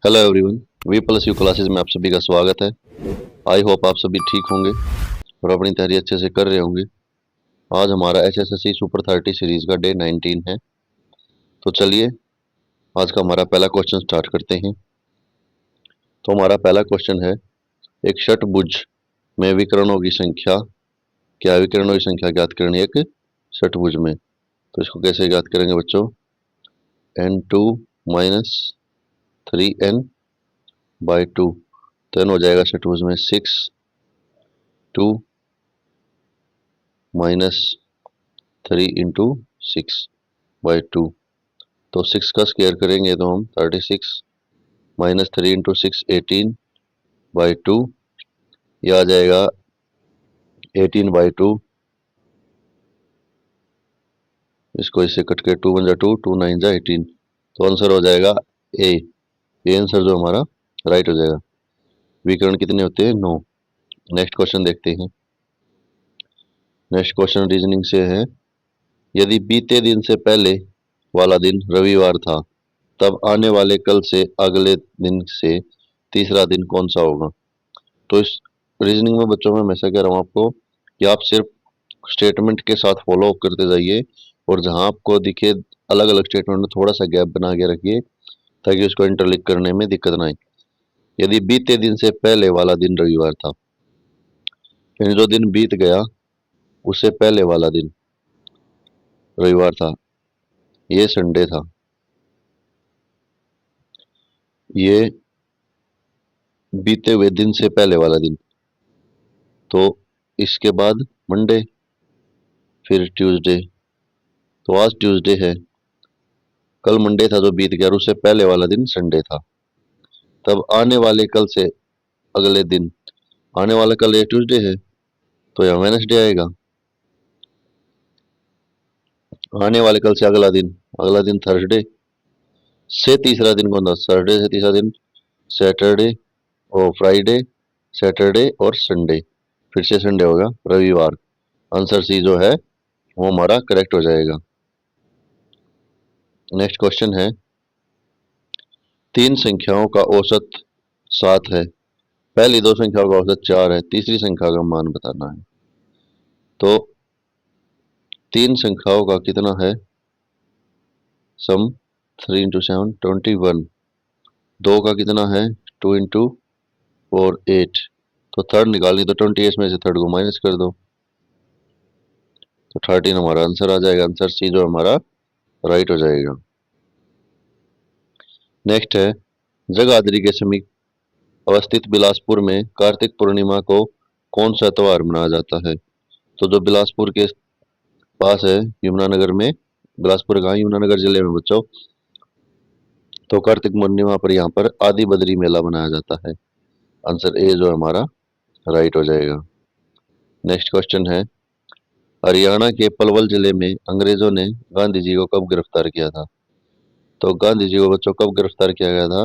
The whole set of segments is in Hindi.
Hello everyone, we plus you classes में आप सभी का स्वागत है। आई होप आप सभी ठीक होंगे और अपनी तैयारी अच्छे से कर रहे होंगे। आज हमारा एचएसएससी सुपर 30 सीरीज का डे 19 है। तो चलिए आज का हमारा पहला क्वेश्चन स्टार्ट करते हैं। तो हमारा पहला क्वेश्चन है, एक षटभुज में विकर्णों की संख्या, क्या विकर्णों की संख्या ज्ञात करनी है एक षटभुज में। तो इसको कैसे ज्ञात करेंगे बच्चों, n2 माइनस 3n बाई 2। तो n हो जाएगा षटभुज में 6, 2 माइनस 3 इंटू 6/2। तो 6 का स्क्वायर करेंगे तो हम 36 माइनस 3 इंटू 6 18/2। यह आ जाएगा 18/2। इसको इससे कट के 2 1 जा 2, 2 9 जा 18। तो आंसर हो जाएगा ए। ये आंसर जो हमारा राइट हो जाएगा। विकर्ण कितने होते हैं? 9। नेक्स्ट क्वेश्चन देखते हैं। नेक्स्ट क्वेश्चन रीजनिंग से है, यदि बीते दिन से पहले वाला दिन रविवार था तब आने वाले कल से अगले दिन से तीसरा दिन कौन सा होगा। तो इस रीजनिंग में बच्चों में हमेशा कह रहा हूँ आपको कि आप सिर्फ स्टेटमेंट के साथ फॉलो अप करते जाइए और जहां आपको दिखे अलग अलग स्टेटमेंट में थोड़ा सा गैप बना के रखिए ताकि उसको इंटरलिंक करने में दिक्कत ना आए। यदि बीते दिन से पहले वाला दिन रविवार था, यानी जो दिन बीत गया उससे पहले वाला दिन रविवार था, ये संडे था, ये बीते हुए दिन से पहले वाला दिन। तो इसके बाद मंडे, फिर ट्यूसडे। तो आज ट्यूसडे है, कल मंडे था जो बीत गया, और उससे पहले वाला दिन संडे था। तब आने वाले कल से अगले दिन, आने वाला कल ये ट्यूसडे है तो यह वेडनेसडे आएगा। आने वाले कल से अगला दिन थर्सडे से तीसरा दिन कौन था? सैटरडे से तीसरा दिन सैटरडे और फ्राइडे, सैटरडे और संडे, फिर से संडे होगा रविवार। आंसर सी जो है वो हमारा करेक्ट हो जाएगा। नेक्स्ट क्वेश्चन है, तीन संख्याओं का औसत 7 है, पहली दो संख्याओं का औसत 4 है, तीसरी संख्या का मान बताना है। तो तीन संख्याओं का कितना है? सम 3 इंटू 7 21। दो का कितना है? 2 इंटू 4 8। तो थर्ड निकालनी, तो 28 में से थर्ड को माइनस कर दो तो 13 हमारा आंसर आ जाएगा। आंसर सी जो हमारा राइट हो जाएगा। नेक्स्ट है, जगाधरी के समीप अवस्थित बिलासपुर में कार्तिक पूर्णिमा को कौन सा त्योहार मनाया जाता है। तो जो बिलासपुर के पास है यमुनानगर में, बिलासपुर कहाँ? यमुनानगर जिले में बच्चों। तो कार्तिक पूर्णिमा पर यहाँ पर आदि बद्री मेला मनाया जाता है। आंसर ए जो हमारा राइट हो जाएगा। नेक्स्ट क्वेश्चन है, हरियाणा के पलवल जिले में अंग्रेजों ने गांधी जी को कब गिरफ्तार किया था। तो गांधी जी को बच्चों कब गिरफ्तार किया गया था?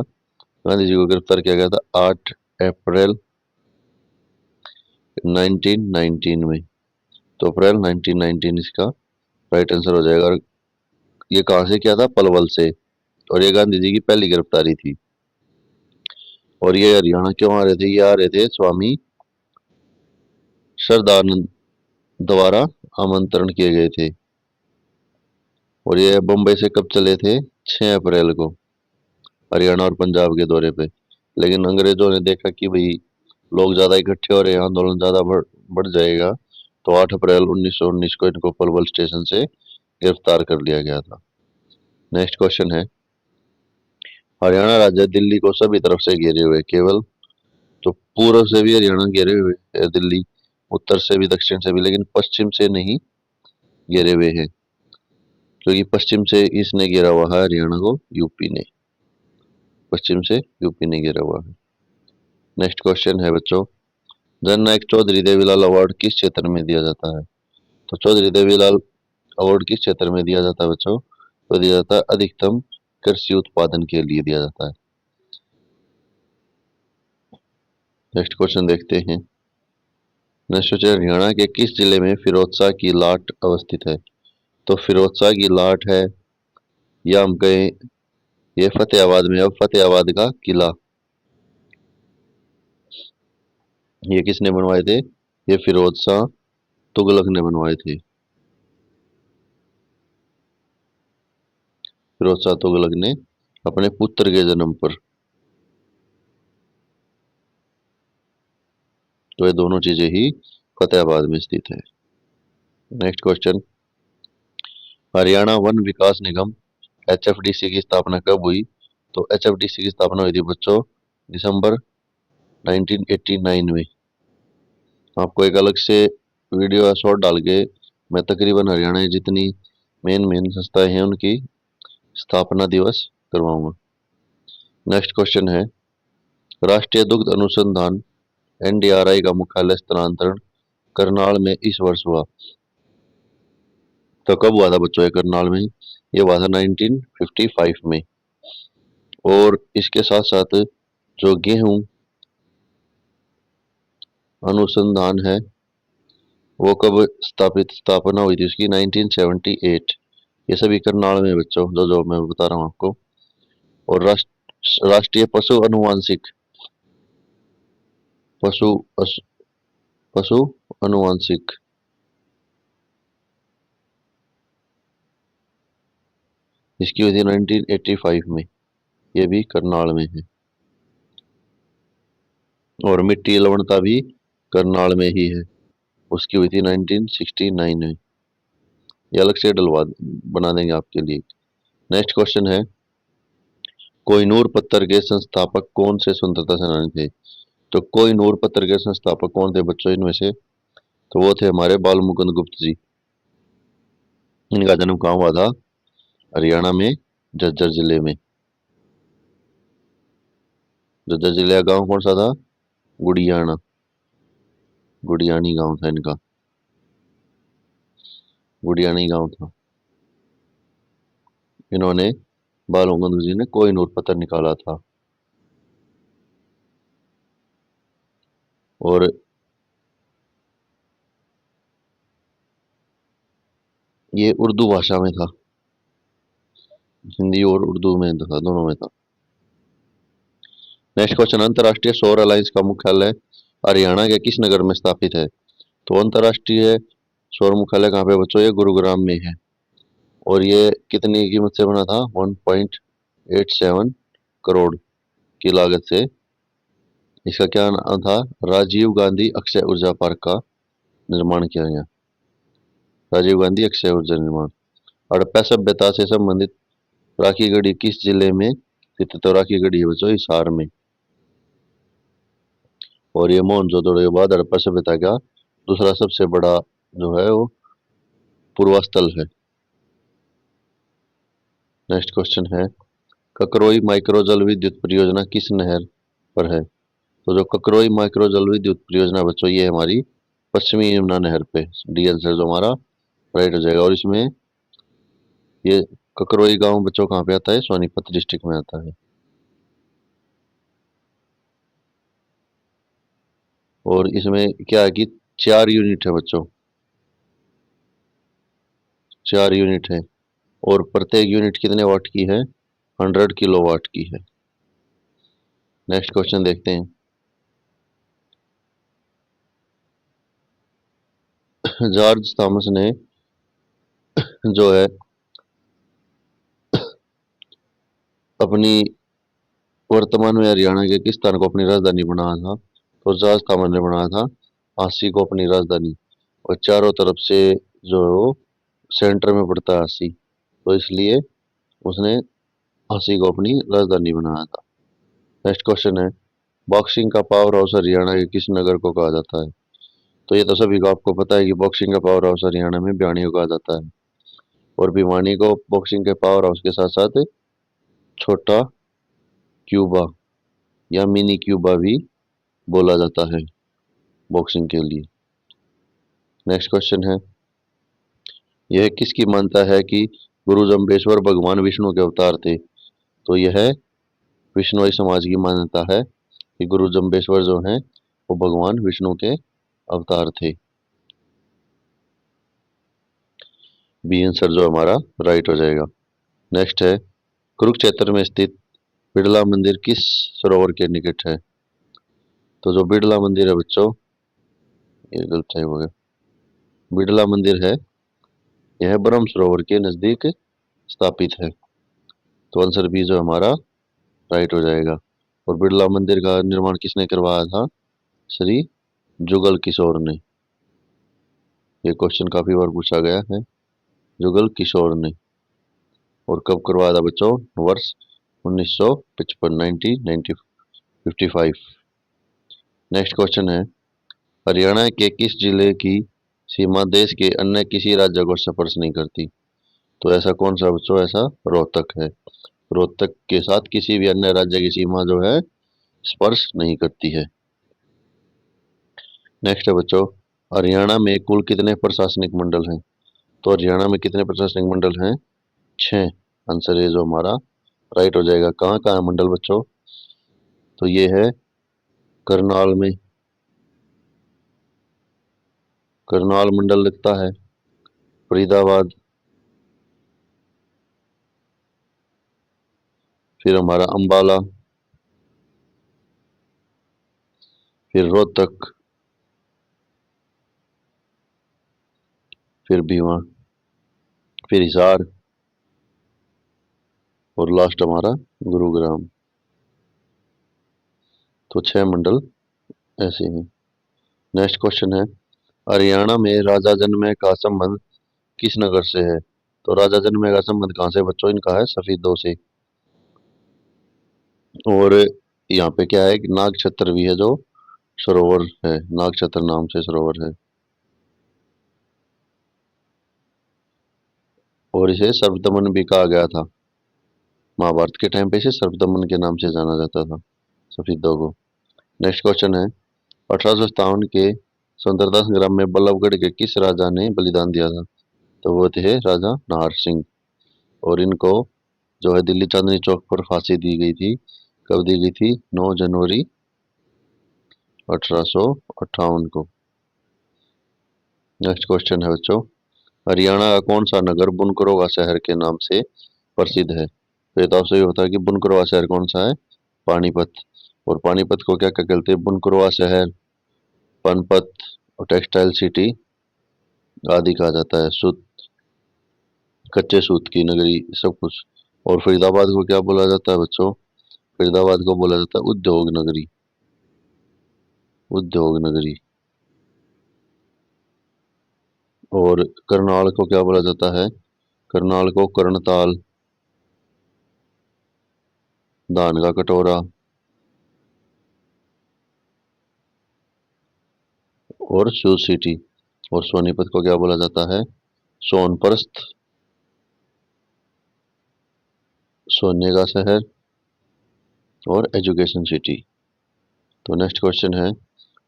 गांधी जी को गिरफ्तार किया गया था 8 अप्रैल 1919 में। तो अप्रैल 1919 इसका राइट आंसर हो जाएगा। और ये कहाँ से किया था? पलवल से। और ये गांधी जी की पहली गिरफ्तारी थी। और ये हरियाणा क्यों आ रहे थे? ये आ रहे थे स्वामी श्रद्धानंद द्वारा आमंत्रण किए गए थे। और ये बम्बई से कब चले थे? 6 अप्रैल को, हरियाणा और पंजाब के दौरे पे। लेकिन अंग्रेजों ने देखा कि भाई लोग ज्यादा इकट्ठे हो रहे हैं, आंदोलन ज्यादा बढ़ जाएगा, तो 8 अप्रैल 1919 को इनको पलवल स्टेशन से गिरफ्तार कर लिया गया था। नेक्स्ट क्वेश्चन है, हरियाणा राज्य दिल्ली को सभी तरफ से घेरे हुए, केवल तो पूर्व से भी हरियाणा घेरे हुए है दिल्ली, उत्तर से भी दक्षिण से भी, लेकिन पश्चिम से नहीं घेरे हुए हैं, क्योंकि पश्चिम से इसने घेरा हुआ है हरियाणा को, यूपी ने। पश्चिम से यूपी ने घेरा हुआ है। नेक्स्ट क्वेश्चन है बच्चों, जननायक चौधरी देवीलाल अवार्ड किस क्षेत्र में दिया जाता है। तो चौधरी देवीलाल अवार्ड किस क्षेत्र में दिया जाता है बच्चों? तो दिया जाता है अधिकतम कृषि उत्पादन के लिए दिया जाता है। नेक्स्ट क्वेश्चन देखते हैं। नेक्स्ट क्वेश्चन, हरियाणा के किस जिले में फिरोजशाह की लाट अवस्थित है। तो फिरोजशाह की लाट है, या हम कहें ये फतेहाबाद में। अब फतेहाबाद का किला ये किसने बनवाए थे? ये फिरोज शाह तुगलक ने बनवाए थे। फिरोज शाह तुगलक ने अपने पुत्र के जन्म पर। तो ये दोनों चीजें ही फतेहाबाद में स्थित है। नेक्स्ट क्वेश्चन, हरियाणा वन विकास निगम एचएफडीसी की स्थापना कब हुई? तो एचएफडीसी की स्थापना हुई थी बच्चों दिसंबर 1989 में। आपको एक अलग से वीडियो या शॉर्ट डाल के मैं तकरीबन हरियाणा की जितनी मेन मेन संस्थाएं हैं उनकी स्थापना दिवस करवाऊंगा। नेक्स्ट क्वेश्चन है, राष्ट्रीय दुग्ध अनुसंधान एनडीआरआई का मुख्यालय स्थानांतरण करनाल में इस वर्ष हुआ। तो कब हुआ था बच्चों? ये करनाल में ये हुआ था 1955 में। और इसके साथ साथ जो गेहूं अनुसंधान है वो कब स्थापना हुई थी उसकी? 1978। ये सभी करनाल में बच्चों, जो जो मैं बता रहा हूँ आपको। और राष्ट्रीय पशु अनुवांशिक पशु पशु अनुवांशिक इसकी हुई थी 1985 में। ये भी करनाल में है। और मिट्टी लवणता भी करनाल में ही है, उसकी हुई थी 1969 में। ये अलग से डलवा बना देंगे आपके लिए। नेक्स्ट क्वेश्चन है, कोहिनूर पत्थर के संस्थापक कौन से स्वतंत्रता सेनानी थे? तो कोहिनूर पत्थर के संस्थापक कौन थे बच्चों इनमें से? तो वो थे हमारे बाल मुकुंद गुप्त जी। इनका जन्म कहाँ हुआ था? हरियाणा में झज्जर जिले में। झज्जर जिले का गांव कौन सा था? गुड़ियाना। गुड़ियानी गांव था इनका। गुड़ियानी गांव था। इन्होंने बाल मुकुंद जी ने कोहिनूर पत्थर निकाला था। और ये उर्दू भाषा में था, हिंदी और उर्दू में था, दोनों में था। नेक्स्ट क्वेश्चन, अंतर्राष्ट्रीय सौर अलायंस का मुख्यालय हरियाणा के किस नगर में स्थापित है? तो अंतर्राष्ट्रीय सौर मुख्यालय कहाँ पे बच्चों? ये गुरुग्राम में है। और ये कितनी कीमत से बना था? 1.87 करोड़ की लागत से। इसका क्या नाम था? राजीव गांधी अक्षय ऊर्जा पार्क का निर्माण किया गया। राजीव गांधी अक्षय ऊर्जा निर्माण। हड़प्पा सभ्यता से संबंधित राखी गढ़ी किस जिले में स्थित है? तो राखी गढ़ी है बच्चों हिसार में। और ये मोहनजोदड़ो के बाद हड़प्पा सभ्यता का दूसरा सबसे बड़ा जो है वो पूर्वा स्थल है। नेक्स्ट क्वेश्चन है, ककरोई माइक्रो जल विद्युत परियोजना किस नहर पर है? तो जो ककरोई माइक्रो जल विद्युत परियोजना बच्चों ये हमारी पश्चिमी यमुना नहर पे। डी आंसर जो हमारा राइट हो जाएगा। और इसमें ये ककरोई गांव बच्चों कहाँ पे आता है? सोनीपत डिस्ट्रिक्ट में आता है। और इसमें क्या है कि 4 यूनिट है बच्चों, 4 यूनिट है। और प्रत्येक यूनिट कितने वाट की है? 100 किलोवाट की है। नेक्स्ट क्वेश्चन देखते हैं, जॉर्ज थॉमस ने जो है अपनी वर्तमान में हरियाणा के किस स्थान को अपनी राजधानी बनाया था? तो जॉर्ज थॉमस ने बनाया था झांसी को अपनी राजधानी। और चारों तरफ से जो है वो सेंटर में पड़ता है झांसी, तो इसलिए उसने झांसी को अपनी राजधानी बनाया था। नेक्स्ट क्वेश्चन है, बॉक्सिंग का पावर हाउस हरियाणा के किस नगर को कहा जाता है? तो ये तो सभी को आपको पता है कि बॉक्सिंग का पावर हाउस हरियाणा में भिवानी को कहा जाता है। और भिवानी को बॉक्सिंग के पावर हाउस के साथ साथ छोटा क्यूबा या मिनी क्यूबा भी बोला जाता है बॉक्सिंग के लिए। नेक्स्ट क्वेश्चन है, यह किसकी मान्यता है कि गुरु जम्बेश्वर भगवान विष्णु के अवतार थे? तो यह विष्णुई समाज की मान्यता है कि गुरु जम्बेश्वर जो हैं वो भगवान विष्णु के अवतार थे। बी आंसर जो हमारा राइट हो जाएगा। नेक्स्ट है, कुरुक्षेत्र में स्थित बिड़ला मंदिर किस सरोवर के निकट है? तो जो बिड़ला मंदिर है बच्चों, ये गलत टाइप हो गया। बिड़ला मंदिर है, यह ब्रह्म सरोवर के नजदीक स्थापित है। तो आंसर बी जो हमारा राइट हो जाएगा। और बिड़ला मंदिर का निर्माण किसने करवाया था? श्री जुगल किशोर ने। ये क्वेश्चन काफी बार पूछा गया है, जुगल किशोर ने। और कब करवाया था बच्चों? वर्ष 1955, 1955। नेक्स्ट क्वेश्चन है, हरियाणा के किस जिले की सीमा देश के अन्य किसी राज्य को स्पर्श नहीं करती? तो ऐसा कौन सा बच्चों? ऐसा रोहतक है। रोहतक के साथ किसी भी अन्य राज्य की सीमा जो है स्पर्श नहीं करती है। नेक्स्ट है बच्चों, हरियाणा में कुल कितने प्रशासनिक मंडल हैं? तो हरियाणा में कितने प्रशासनिक मंडल हैं? 6। आंसर ये जो हमारा राइट हो जाएगा। कहाँ कहाँ है मंडल बच्चों? तो ये है करनाल में, करनाल मंडल लगता है, फरीदाबाद, फिर हमारा अंबाला, फिर रोहतक, फिर भीवा, फिर हिसार, और लास्ट हमारा गुरुग्राम। तो 6 मंडल ऐसे हैं। नेक्स्ट क्वेश्चन है, हरियाणा में राजा जनमय का संबंध किस नगर से है? तो राजा जनमय का संबंध कहाँ से है बच्चों? इनका है सफीदों से। और यहाँ पे क्या है कि नागछत्र भी है, जो सरोवर है, नागछत्र नाम से सरोवर है। और इसे सर्वदमन भी कहा गया था। महाभारत के टाइम पे इसे सर्वदमन के नाम से जाना जाता था, सफीदों को। नेक्स्ट क्वेश्चन है, 1857 के स्वतंत्रता संग्राम में बल्लभगढ़ के किस राजा ने बलिदान दिया था? तो वो थे राजा नाहर सिंह। और इनको जो है दिल्ली चांदनी चौक पर फांसी दी गई थी। कब दी गई थी? 9 जनवरी 1858 को। नेक्स्ट क्वेश्चन है बच्चों, हरियाणा का कौन सा नगर बुनकरों का शहर के नाम से प्रसिद्ध है? तो ये तो आपसे ये होता है कि बुनकरों का शहर कौन सा है? पानीपत। और पानीपत को क्या क्या कहते हैं? बुनकरों का शहर, पनपत और टेक्सटाइल सिटी आदि कहा जाता है। सूत, कच्चे सूत की नगरी, सब कुछ। और फरीदाबाद को क्या बोला जाता है बच्चों? फरीदाबाद को बोला जाता है उद्योग नगरी, उद्योग नगरी। और करनाल को क्या बोला जाता है? करनाल को कर्णताल, धान का कटोरा। और शू सिटी। और सोनीपत को क्या बोला जाता है? सोनप्रस्थ, सोने का शहर और एजुकेशन सिटी। तो नेक्स्ट क्वेश्चन है,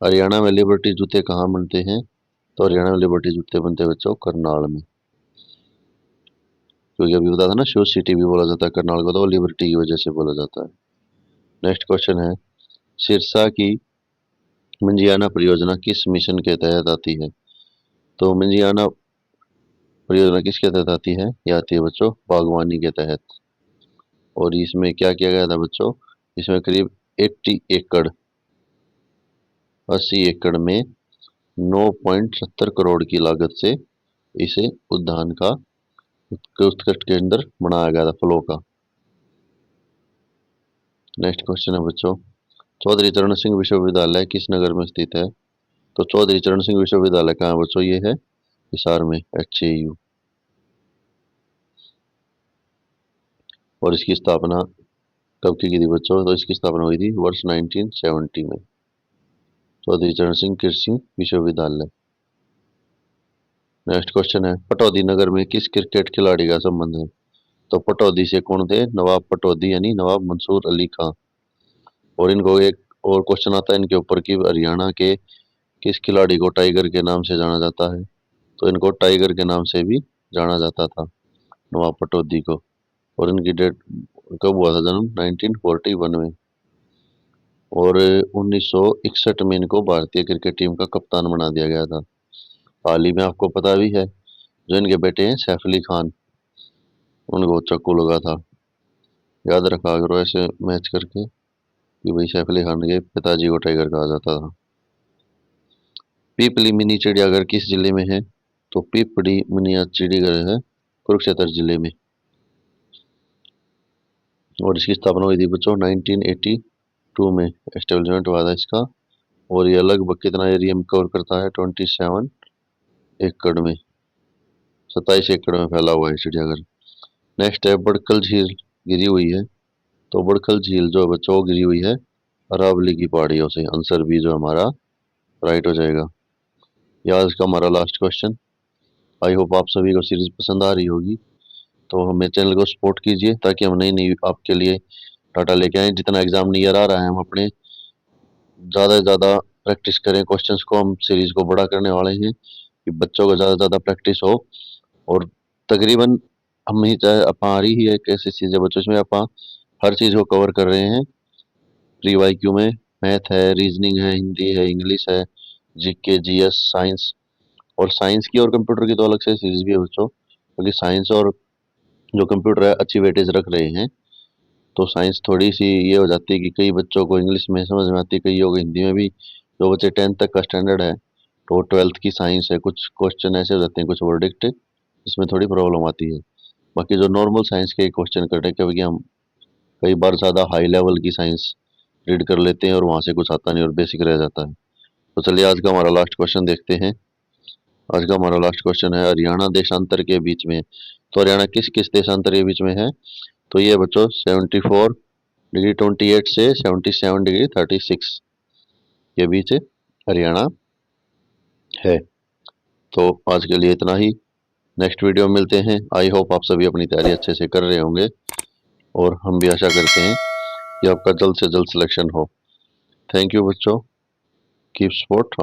हरियाणा में लिबर्टी जूते कहाँ बनते हैं? तो हरियाणा में लिबर्टी जूते बनते हैं बच्चों करनाल में। क्योंकि अभी बता था ना, शू सिटी भी बोला जाता है करनाल को, तो लिबर्टी की वजह से बोला जाता है। नेक्स्ट क्वेश्चन है, सिरसा की मंजियाना परियोजना किस मिशन के तहत आती है? तो मंजियाना परियोजना किसके तहत आती है? ये आती है बच्चों बागवानी के तहत। और इसमें क्या किया गया था बच्चों? इसमें करीब 80 एकड़, 80 एकड़ में 9.70 करोड़ की लागत से इसे उद्यान का उत्कृष्ट केंद्र बनाया गया था फलों का। नेक्स्ट क्वेश्चन है बच्चों, चौधरी चरण सिंह विश्वविद्यालय किस नगर में स्थित है? तो चौधरी चरण सिंह विश्वविद्यालय कहाँ है बच्चों? ये है हिसार में, HAU। और इसकी स्थापना कब की थी बच्चों? तो इसकी स्थापना हुई थी वर्ष 1970 में, चौधरी चरण सिंह कृषि विश्वविद्यालय। नेक्स्ट क्वेश्चन है, पटौदी नगर में किस क्रिकेट खिलाड़ी का संबंध है? तो पटौदी से कौन थे? नवाब पटौदी, यानी नवाब मंसूर अली खां। और इनको एक और क्वेश्चन आता है इनके ऊपर कि हरियाणा के किस खिलाड़ी को टाइगर के नाम से जाना जाता है? तो इनको टाइगर के नाम से भी जाना जाता था, नवाब पटौदी को। और इनकी डेट कब हुआ था जन्म? 1941 में। और 1961 में इनको भारतीय क्रिकेट टीम का कप्तान बना दिया गया था। हाल ही में आपको पता भी है, जो इनके बेटे हैं सैफ अली खान, उनको चाकू लगा था। याद रखा करो ऐसे मैच करके कि भाई सैफ अली खान के पिताजी को टाइगर कहा जाता था। पीपली मिनी चिड़ियाघर किस जिले में है? तो पीपली मिनी चिड़ियाघर है कुरुक्षेत्र जिले में। और इसकी स्थापना हुई थी बच्चों 1982 में एस्टेब्लिशमेंट हुआ था इसका। और ये लगभग कितना एरिया में कवर करता है? 27 एकड़ में, 27 एकड़ में फैला हुआ है चिड़ियाघर। नेक्स्ट है बड़कल झील गिरी हुई है। तो बड़कल झील जो है बच्चों गिरी हुई है अरावली की पहाड़ियों से। आंसर बी जो हमारा राइट हो जाएगा। ये आज का हमारा लास्ट क्वेश्चन। आई होप आप सभी को सीरीज पसंद आ रही होगी। तो हमें चैनल को सपोर्ट कीजिए ताकि हम नई नई आपके लिए डाटा लेके आए। जितना एग्जाम नियर आ रहा है हम अपने ज़्यादा से ज़्यादा प्रैक्टिस करें। क्वेश्चंस को हम सीरीज को बड़ा करने वाले हैं कि बच्चों को ज़्यादा से ज़्यादा प्रैक्टिस हो। और तकरीबन हम ही चाहे हमारी ही एक ऐसी चीज़ है बच्चों इसमें आप हर चीज़ को कवर कर रहे हैं। प्री वाईक्यू में मैथ है, रीजनिंग है, हिंदी है, इंग्लिश है, जीके, जीएस, साइंस। और साइंस की और कंप्यूटर की तो अलग से सीरीज भी है बच्चों, क्योंकि साइंस और जो कंप्यूटर है अच्छी वेटेज रख रहे हैं। तो साइंस थोड़ी सी ये हो जाती है कि कई बच्चों को इंग्लिश में समझ में आती है, कई को हिंदी में भी। जो बच्चे 10th तक का स्टैंडर्ड है तो 12th की साइंस है, कुछ क्वेश्चन ऐसे हो जाते हैं, कुछ वर्डिक्ट इसमें थोड़ी प्रॉब्लम आती है। बाकी जो नॉर्मल साइंस के क्वेश्चन करते हैं क्योंकि हम कई बार ज़्यादा हाई लेवल की साइंस रीड कर लेते हैं और वहाँ से कुछ आता नहीं और बेसिक रह जाता है। तो चलिए आज का हमारा लास्ट क्वेश्चन देखते हैं। आज का हमारा लास्ट क्वेश्चन है हरियाणा देशांतर के बीच में। तो हरियाणा किस किस देशांतर के बीच में है? तो ये बच्चों 74 डिग्री 28 से 77 डिग्री 36 के बीच हरियाणा है। तो आज के लिए इतना ही। नेक्स्ट वीडियो में मिलते हैं। आई होप आप सभी अपनी तैयारी अच्छे से कर रहे होंगे और हम भी आशा करते हैं कि आपका जल्द से जल्द सिलेक्शन हो। थैंक यू बच्चों, कीप सपोर्ट।